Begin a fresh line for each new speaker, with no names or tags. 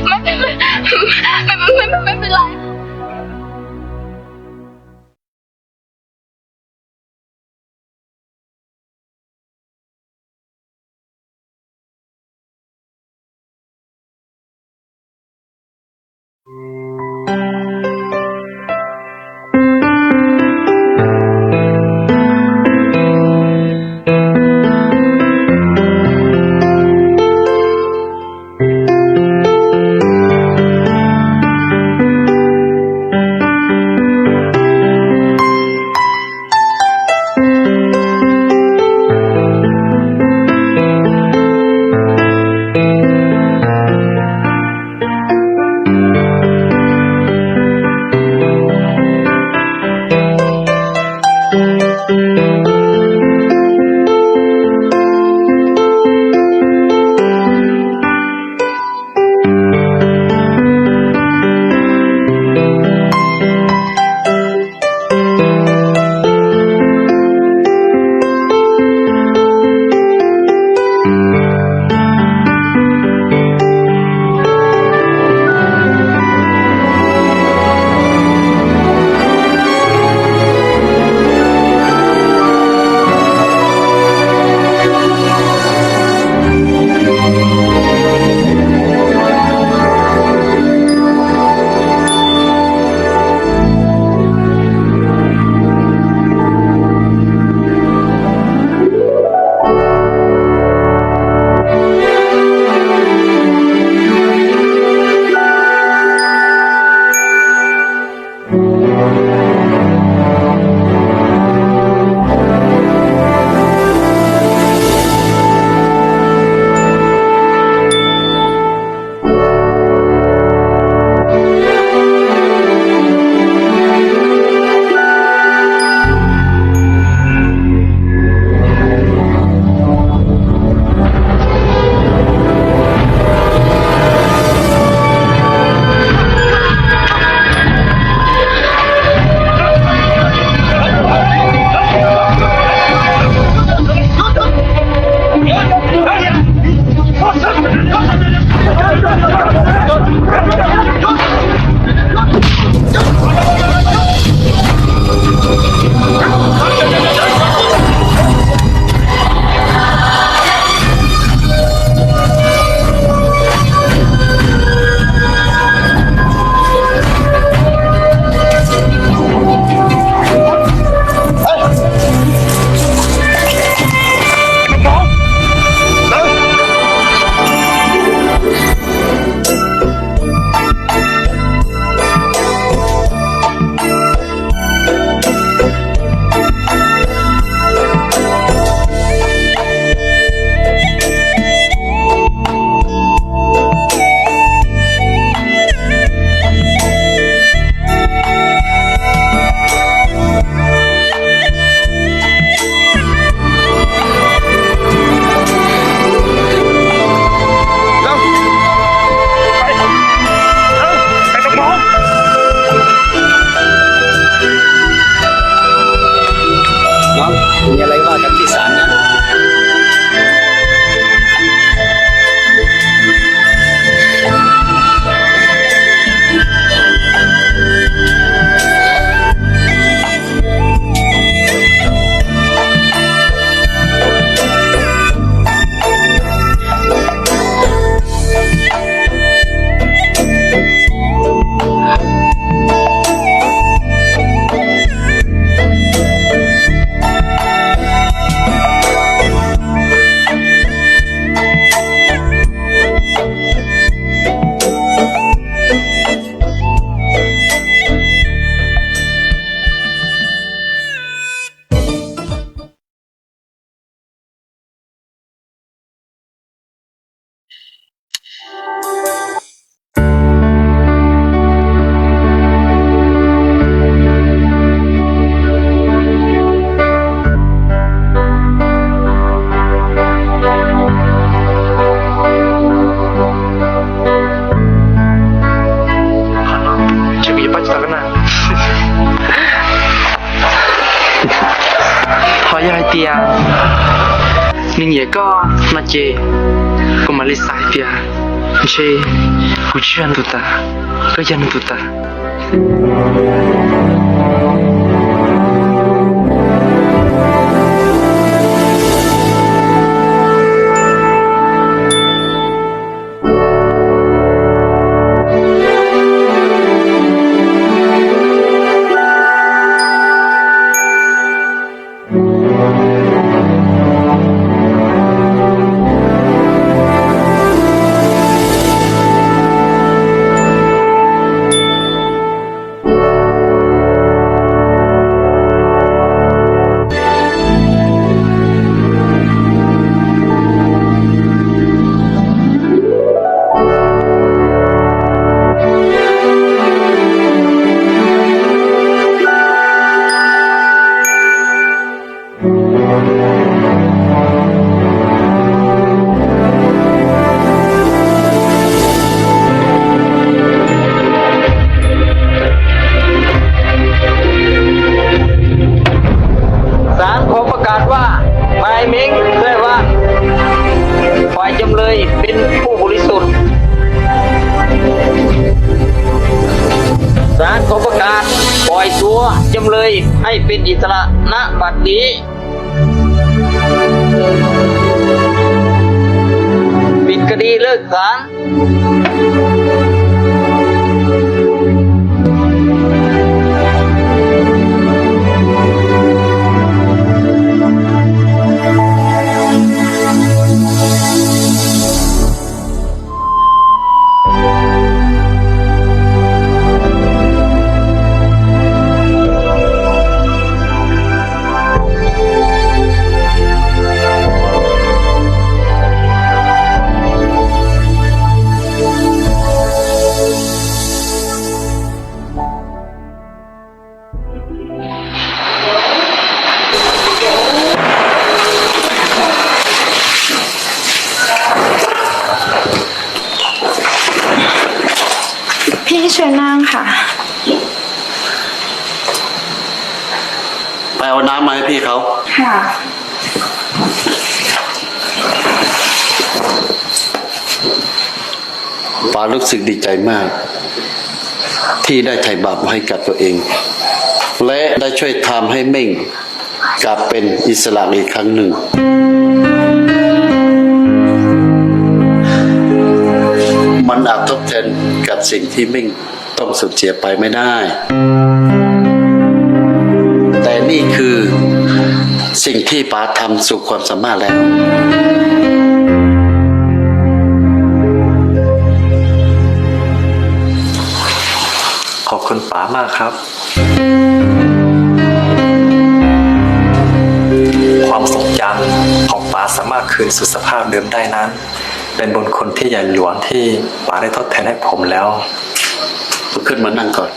ไม่เป็นไร
มีอะไรว่ากันที่ศาลนะ
tia mình nhớ có mà chị cũng mà lịch sai tia chị pujian tuta, rajan tuta.
ศาลขอประกาศว่านายเม้งด้วยว่าฝ่ายจำเลยเป็นผู้บริสุทธิ์ศาลขอประกาศปล่อยตัวจำเลยให้เป็นอิสระณบัดนี้ปิดคดีเลิกศาล
พี่เชิญนั่งค่ะ
ไปเอาน้ำมาให้พี่เขา
ค่ะ
ป้ารู้สึกดีใจมาก ที่ได้ไถ่บาปให้กับตัวเอง และได้ช่วยทำให้เม่งกลับเป็นอิสระอีกครั้งหนึ่ง มันอาจทดแทนกับสิ่งที่เม่งต้องสูญเสียไปไม่ได้ แต่นี่คือสิ่งที่ป้าทำสู่ความสามารถแล้ว
ขอบคุณป๋ามากครับ ความทรงจำของป๋าสามารถคืนสู่สภาพเดิมได้นั้น เป็นบุญคุณที่ใหญ่หลวงที่ป๋าได้ทดแทนให้ผมแล้ว
ขึ้นมานั่งก่อน